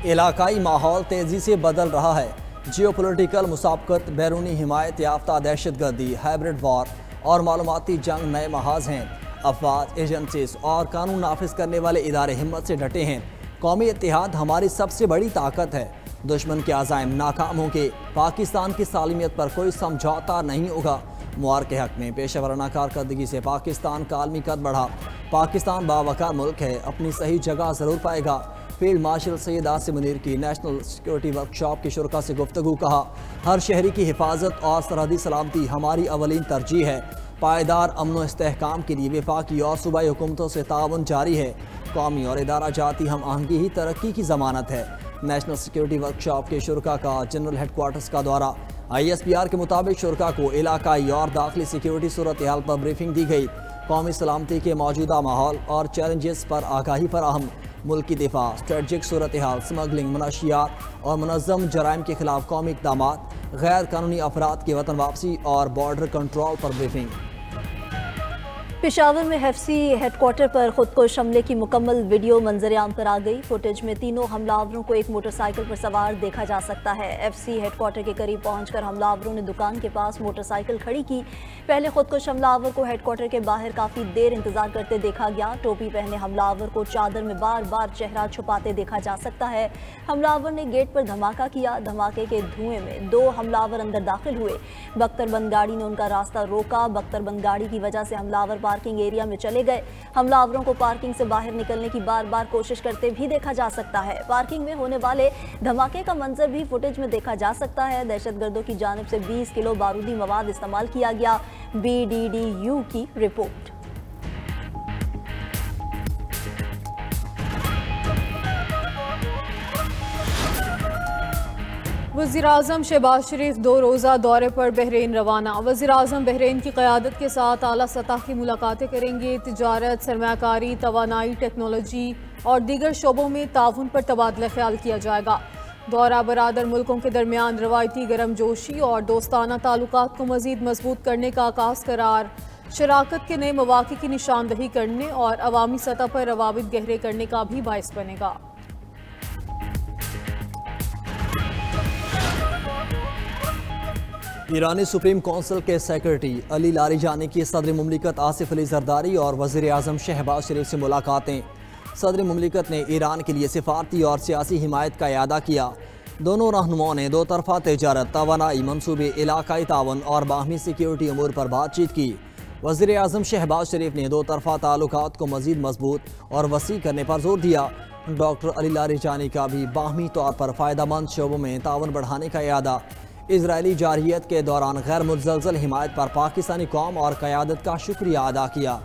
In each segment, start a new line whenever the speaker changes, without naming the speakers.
इलाकाई माहौल तेजी से बदल रहा है। जियोपॉलिटिकल मुसाबकत, बैरूनी हिमायत याफ्ता दहशतगर्दी, हाइब्रिड वॉर और मालूमाती जंग नए महाज हैं। अफवाज, एजेंसीज और कानून नाफिज करने वाले इदारे हिम्मत से डटे हैं। कौमी इत्तेहाद हमारी सबसे बड़ी ताकत है। दुश्मन के अज़ाइम नाकाम होंगे। पाकिस्तान की सालिमियत पर कोई समझौता नहीं होगा। मुआर के हक में पेशेवराना कारकर्दगी से पाकिस्तान का आलमी कद बढ़ा। पाकिस्तान बावकार मुल्क है, अपनी सही जगह ज़रूर पाएगा। फील्ड मार्शल सैयद आसिम मुनीर की नेशनल सिक्योरिटी वर्कशॉप के शुरका से गुफ्तगू। कहा, हर शहरी की हिफाजत और सरहदी सलामती हमारी अवलीन तरजीह है। पायदार अमन व इस्तेहकाम के लिए वफाकी और सूबाई हुकूमतों से ताउन जारी है। कौमी और इदारा जाती हम आहंगी ही तरक्की की ज़मानत है। नेशनल सिक्योरिटी वर्कशॉप के शुरका का जनरल हेडक्वार्टर्स का दौरा। ISPR के मुताबिक शुरका को इलाकाई और दाखिली सिक्योरिटी सूरत हाल पर ब्रीफिंग दी गई। कौमी सलामती के मौजूदा माहौल और चैलेंजेस पर आगाही फराहम। मुल्क की दिफा, स्ट्रेटजिक सूरत हाल, स्मगलिंग, मनशियात और मुनज़्ज़म जराइम के खिलाफ कौमी इक़दामात, गैर कानूनी अफराद की वतन वापसी और बॉर्डर कंट्रोल पर ब्रीफिंग।
पेशावर में FC हेडक्वार्टर पर खुदकुश हमले की मुकम्मल वीडियो मंजर आम पर आ गई। फुटेज में तीनों हमलावरों को एक मोटरसाइकिल पर सवार देखा जा सकता है। FC हेडक्वार्टर के करीब पहुंचकर हमलावरों ने दुकान के पास मोटरसाइकिल खड़ी की। पहले खुदकुश हमलावर को हेडक्वार्टर के बाहर काफ़ी देर इंतजार करते देखा गया। टोपी पहने हमलावर को चादर में बार बार चेहरा छुपाते देखा जा सकता है। हमलावर ने गेट पर धमाका किया। धमाके के धुएं में 2 हमलावर अंदर दाखिल हुए। बख्तरबंद गाड़ी ने उनका रास्ता रोका। बख्तरबंद गाड़ी की वजह से हमलावर पार्किंग एरिया में चले गए। हमलावरों को पार्किंग से बाहर निकलने की बार बार कोशिश करते भी देखा जा सकता है। पार्किंग में होने वाले धमाके का मंजर भी फुटेज में देखा जा सकता है। दहशतगर्दों की जानिब से 20 किलो बारूदी मवाद इस्तेमाल किया गया। BDDU की रिपोर्ट।
वज़ीर-ए-आज़म शहबाज शरीफ 2 रोज़ा दौरे पर बहरीन रवाना। वज़ीर-ए-आज़म बहरीन की क़यादत के साथ आला सतह की मुलाकातें करेंगे। तिजारत, सरमायाकारी, तवानाई, टेक्नोलॉजी और दीगर शोबों में ताउन पर तबादला ख्याल किया जाएगा। दौरा बरादर मुल्कों के दरमियान रवायती गर्मजोशी और दोस्ताना ताल्लुकात को मज़ीद मजबूत करने का आगाज़ करार, शराकत के नए मौक़े की निशानदही करने और अवामी सतह पर रवाबित गहरे करने का भी बाइस बनेगा।
ईरानी सुप्रीम कौंसिल के सेक्रेटरी अली लारिजानी की सदर मुमलिकत आसिफ अली जरदारी और वज़ीर-ए-आज़म शहबाज शरीफ से मुलाकातें। सदर मुमलिकत ने ईरान के लिए सिफारती और सियासी हिमायत का इयादा किया। दोनों रहनुमाओं ने 2 तरफ़ा तजारत, तवानाई मनसूबे, इलाकाई तावन और बाहमी सिक्योरिटी अमूर पर बातचीत की। वज़ीर-ए-आज़म शहबाज शरीफ ने 2 तरफ़ा ताल्लुकात को मज़ीद मजबूत और वसी करने पर जोर दिया। डॉक्टर अली लारिजानी का भी बाहमी तौर पर फ़ायदेमंद शोबों में तावन बढ़ाने का इयादा। इजरायली जारहियत के दौरान गैर मुतज़लज़ल हिमायत पर पाकिस्तानी कौम और क़यादत का शुक्रिया अदा किया।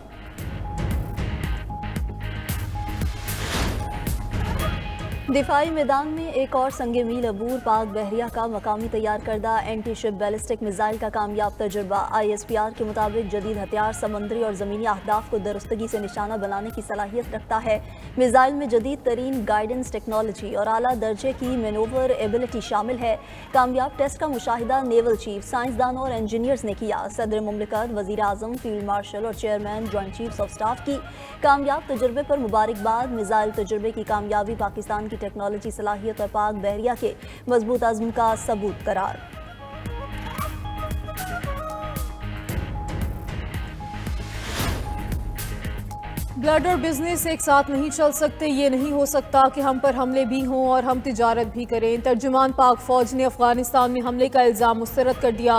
दिफाई मैदान में एक और संगे मील अबूर। पाक बहरिया का मकामी तैयार करदा एंटी शिप बैलिस्टिक मिसाइल का कामयाब तजुर्बा। ISPR के मुताबिक जदीद हथियार समुद्री और ज़मीनी अहदाफ को दुरुस्तगी से निशाना बनाने की सलाहियत रखता है। मिसाइल में जदीद तरीन गाइडेंस टेक्नोलॉजी और आला दर्जे की मैनूवर एबिलिटी शामिल है। कामयाब टेस्ट का मुशाहिदा नेवल चीफ, साइंसदानों और इंजीनियर्स ने किया। सदर मुमलिकत, वज़ीर-ए-आज़म, फील्ड मार्शल और chairman joint chiefs of staff की कामयाब तजुर्बे पर मुबारकबाद। मिसाइल तजुर्बे की कामयाबी पाकिस्तान की टेक्नोलॉजी सलाहियत और पाक बहरिया के मजबूत अज़्म का सबूत करार।
ब्लड और बिजनेस एक साथ नहीं चल सकते। ये नहीं हो सकता कि हम पर हमले भी हों और हम तिजारत भी करें। तर्जुमान पाक फौज ने अफगानिस्तान में हमले का इल्ज़ाम मुस्तरद कर दिया।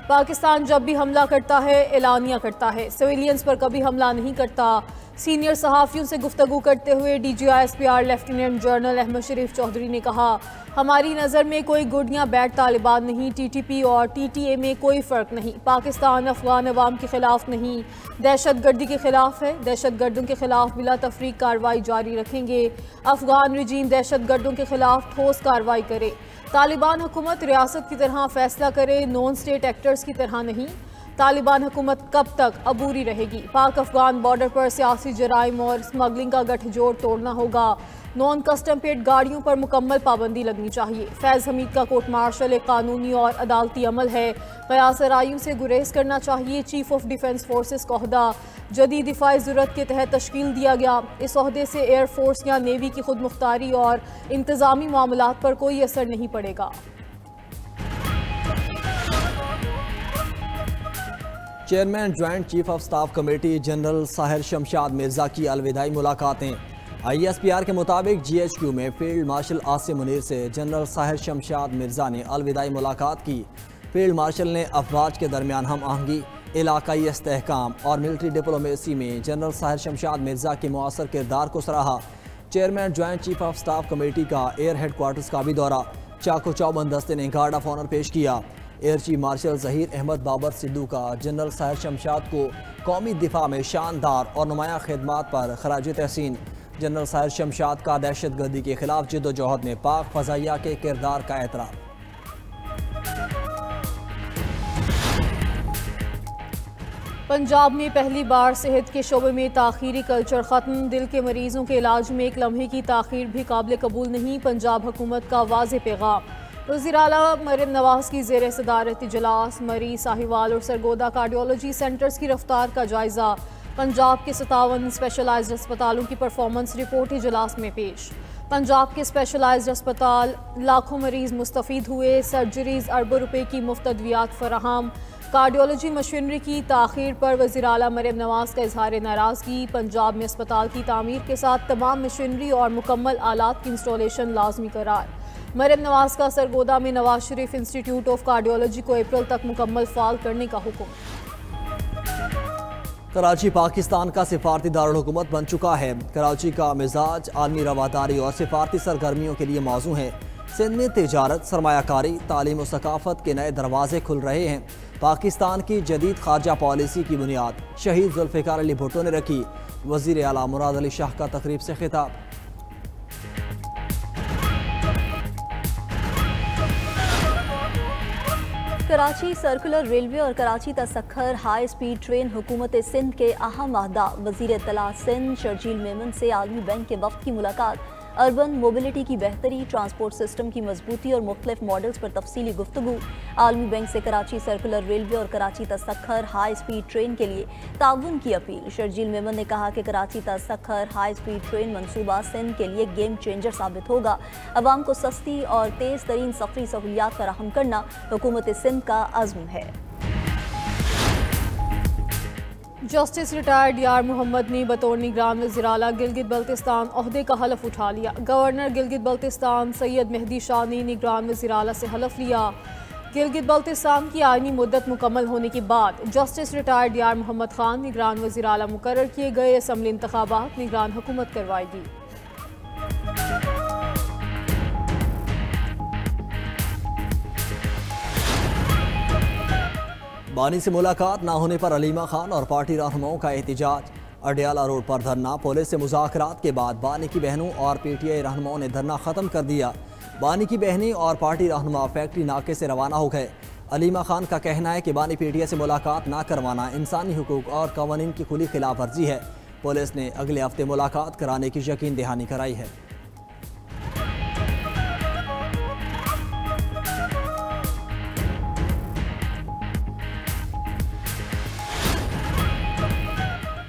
पाकिस्तान जब भी हमला करता है एलानिया करता है, सिविलियंस पर कभी हमला नहीं करता। सीनियर सहाफ़ियों से गुफ्तगू करते हुए DG ISPR lieutenant general Ahmed Sharif Chaudhry ने कहा, हमारी नज़र में कोई गुड या बैड तालिबान नहीं, TTP और TTA में कोई फ़र्क नहीं। पाकिस्तान अफ़गान अवाम के ख़िलाफ़ नहीं, दहशत गर्दी के ख़िलाफ़ है। दहशत गर्दों के ख़िलाफ़ बिला तफरीक कार्रवाई जारी रखेंगे। अफ़गान रजीम दहशत गर्दों के ख़िलाफ़ ठोस कार्रवाई करे। तालिबान हुकूमत रियासत की तरह फ़ैसला करे, नॉन स्टेट एक्टर्स की तरह नहीं। तालिबान हुकूमत कब तक अबूरी रहेगी? पाक अफगान बॉर्डर पर सियासी जराइम और स्मगलिंग का गठजोड़ तोड़ना होगा। नॉन कस्टम पेड गाड़ियों पर मुकम्मल पाबंदी लगनी चाहिए। फैज़ हमीद का कोर्ट मार्शल एक कानूनी और अदालती अमल है। क़यास रायूं से गुरेज करना चाहिए। चीफ ऑफ डिफेंस फोर्सेस का ओहदा जदीद दिफाई ज़रूरत के तहत तश्कील दिया गया। इस ओहदे से एयर फोर्स या नेवी की खुद मुख्तारी और इंतज़ामी मामलात पर कोई असर नहीं पड़ेगा।
Chairman joint chief of staff committee general Sahir Shamshad Mirza की अलविदाई मुलाकातें। ISPR के मुताबिक GHQ में फील्ड मार्शल आसिम मुनीर से जनरल साहिर शमशाद मिर्जा ने अलविदाई मुलाकात की। फील्ड मार्शल ने अफवाज के दरमियान हम आहंगी, इलाकाई इस्तेहकाम और मिलिट्री डिप्लोमेसी में जनरल साहिर शमशाद मिर्जा के मुअस्सर किरदार को सराहा। Chairman joint chief of staff committee का एयर हेडक्वार्टर्स का भी दौरा। चाको चौबंद दस्ते ने गार्ड ऑफ ऑनर पेश किया। Air chief marshal Zaheer Ahmed Babar Sidhu का जनरल साहिर शमशाद को कौमी दिफा में शानदार और नुमायां खिदमात पर खराज तहसीन। जनरल साहिर शमशाद का दहशत गर्दी के खिलाफ जिद्दोजहद में पाक फ़ज़ाइया के किरदार का एतराफ़।
पंजाब में पहली बार सेहत के शोबे में ताख़ीरी कल्चर ख़त्म। दिल के मरीजों के इलाज में एक लम्हे की ताख़ीर भी काबिल कबूल नहीं। पंजाब हुकूमत का वाज़ेह पैगाम। वज़ीर आला मरीम नवाज़ की ज़ेर सदारत इजलास मरी साहिवाल और सरगोदा कार्डियोलॉजी सेंटर्स की रफ्तार का जायज़ा। पंजाब के 57 स्पेशलाइज्ड अस्पतालों की परफॉर्मेंस रिपोर्ट इजलास में पेश। पंजाब के स्पेशलाइज्ड अस्पताल लाखों मरीज मुस्तफ़ीद हुए। सर्जरीज अरबों रुपए की मुफ्त अद्वियात फराहम। कार्डियोलॉजी मशीनरी की ताख़ीर पर वज़ीर आला मरीम नवाज़ का इजहार नाराज़गी। पंजाब में अस्पताल की तामीर के साथ तमाम मशीनरी और मुकम्मल आलात की इंस्टॉलेशन लाजमी करार। मरीम नवाज़ का सरगोदा में Nawaz Sharif institute of cardiology को अप्रैल तक मुकम्मल फ़ाल करने का हुक्म।
कराची पाकिस्तान का सिफारती दारुल हुकूमत बन चुका है। कराची का मिजाज आलमी रवादारी और सिफारती सरगर्मियों के लिए मौजू है। सिंध में तिजारत, सरमायाकारी, तालीम और सकाफत के नए दरवाजे खुल रहे हैं। पाकिस्तान की जदीद खारजा पॉलिसी की बुनियाद शहीद जुल्फ़िकार अली भुट्टो ने रखी। वज़ीर आला मुराद अली शाह का तकरीब से खिताब।
कराची सर्कुलर रेलवे और कराची तसख्खर हाई स्पीड ट्रेन हुकूमत सिंध के अहम अहदा। वज़ीर इत्तलात सिंध शर्जील मेमन से आलमी बैंक के वफ़द की मुलाकात। अर्बन मोबिलिटी की बेहतरी, ट्रांसपोर्ट सिस्टम की मजबूती और मुख्तलिफ मॉडल्स पर तफसीली गुफ्तगू। आलमी बैंक से कराची सर्कुलर रेलवे और कराची तसख्खर हाई स्पीड ट्रेन के लिए ताउन की अपील। शर्जील मेमन ने कहा कि कराची तसख्खर हाई स्पीड ट्रेन मनसूबा सिंध के लिए गेम चेंजर साबित होगा। अवाम को सस्ती और तेज़ तरीन सफरी सहूलियात फराहम करना हुकूमत सिंध का अज़्म है।
जस्टिस रिटायर्ड यार मोहम्मद ने बतौर निगरान वज़ीर आला गिलगित बल्तिस्तान ओहदे का हलफ उठा लिया। गवर्नर गिलगित बल्तिस्तान सैयद मेहदी शाह ने निगरान वज़ीर आला से हलफ लिया। गिलगित बल्तिस्तान की आइनी मुद्दत मुकम्मल होने के बाद जस्टिस रिटायर्ड यार मोहम्मद खान निगरान वज़ीर आला मुकर्रर किए गए। असम्बली इंतखाबात निगरान हुकूमत करवाएगी।
बानी से मुलाकात ना होने पर अलीमा खान और पार्टी रहनुमाओं का एहतजाज। अडियाला रोड पर धरना। पुलिस से मुज़ाकरात के बाद बानी की बहनों और PTI रहनुमाओं ने धरना ख़त्म कर दिया। बानी की बहनें और पार्टी रहनुमा फैक्ट्री नाके से रवाना हो गए। अलीमा खान का कहना है कि बानी PTI से मुलाकात ना करवाना इंसानी हुकूक और कवानीन की खुली खिलाफ वर्जी है। पुलिस ने अगले हफ्ते मुलाकात कराने की यकीन दहानी कराई है।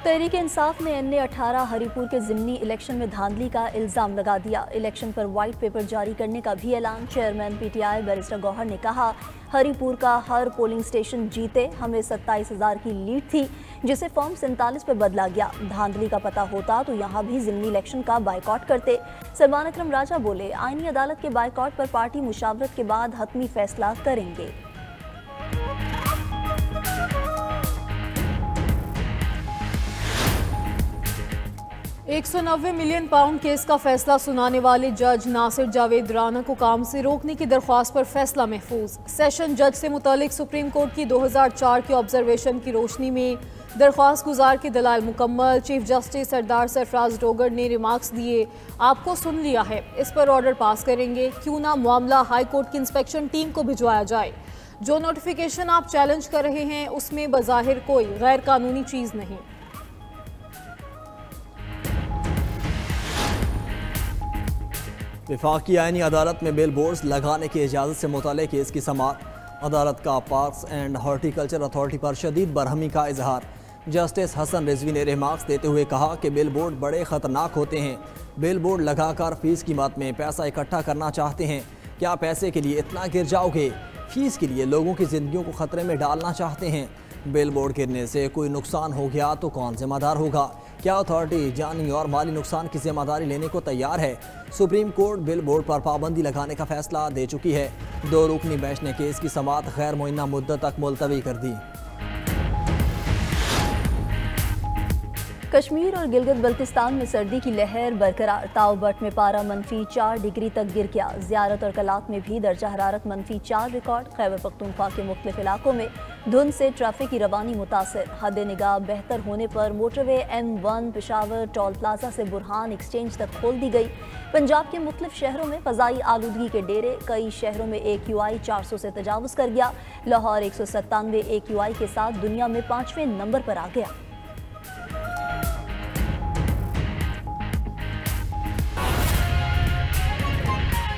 तहरीक इंसाफ ने NA18 हरीपुर के ज़िमनी इलेक्शन में धांधली का इल्ज़ाम लगा दिया। इलेक्शन पर वाइट पेपर जारी करने का भी ऐलान। चेयरमैन PTI बैरिस्टर गौहर ने कहा, हरीपुर का हर पोलिंग स्टेशन जीते। हमें 27,000 की लीड थी जिसे फॉर्म 47 पर बदला गया। धांधली का पता होता तो यहाँ भी ज़िमनी इलेक्शन का बाइकॉट करते। सलमान अकरम राजा बोले, आईनी अदालत के बाइकॉट पर पार्टी मुशावरत के बाद हतमी फैसला करेंगे।
190 मिलियन पाउंड केस का फैसला सुनाने वाले जज नासिर जावेद राना को काम से रोकने की दरख्वास्त पर फैसला महफूज। सेशन जज से मुतालिक सुप्रीम कोर्ट की 2004 की ऑब्जर्वेशन की रोशनी में दरख्वास्त गुजार के दलाल मुकम्मल। चीफ जस्टिस सरदार सरफराज डोगर ने रिमार्क्स दिए, आपको सुन लिया है, इस पर ऑर्डर पास करेंगे। क्यों ना मामला हाई कोर्ट की इंस्पेक्शन टीम को भिजवाया जाए। जो नोटिफिकेशन आप चैलेंज कर रहे हैं उसमें बज़ाहिर कोई गैर कानूनी चीज़ नहीं।
वफाकी आईनी अदालत में बिल बोर्ड्स लगाने की इजाज़त से मुताल्लिक़ केस की समाअत। अदालत का पार्क्स एंड हॉर्टिकल्चर अथॉरिटी पर शदीद बरहमी का इजहार। जस्टिस हसन रिजवी ने रिमार्क्स देते हुए कहा कि बिल बोर्ड बड़े ख़तरनाक होते हैं। बिल बोर्ड लगाकर फीस कीमत में पैसा इकट्ठा करना चाहते हैं। क्या पैसे के लिए इतना गिर जाओगे? फीस के लिए लोगों की ज़िंदगियों को ख़तरे में डालना चाहते हैं। बिल बोर्ड गिरने से कोई नुकसान हो गया तो कौन जिम्मेदार होगा? क्या अथॉरिटी जानी और माली नुकसान की जिम्मेदारी लेने को तैयार है? सुप्रीम कोर्ट बिल बोर्ड पर पाबंदी लगाने का फैसला दे चुकी है। 2 रुकनी बेंच ने केस की समाअत गैर मुअय्यना मुद्दत तक मुलतवी कर दी।
कश्मीर और गिलगित बल्तिस्तान में सर्दी की लहर बरकरार। ताओबट में पारा -4 डिग्री तक गिर गया। ज़ियारत और कलात में भी दर्जा हरारत -4 रिकॉर्ड। खैबर पख्तूनख्वा के मुख्तलिफ इलाकों में धुंध से ट्रैफिक की रवानी मुतासर। हद निगाह बेहतर होने पर motorway M1 Peshawar toll plaza से बुरहान एक्सचेंज तक खोल दी गई। पंजाब के मुख्तलिफ शहरों में फ़ज़ाई आलूदगी के डेरे। कई शहरों में AQI 400 से तजावुज़ कर गया। लाहौर 197 AQI के साथ दुनिया में 5वें नंबर पर आ गया।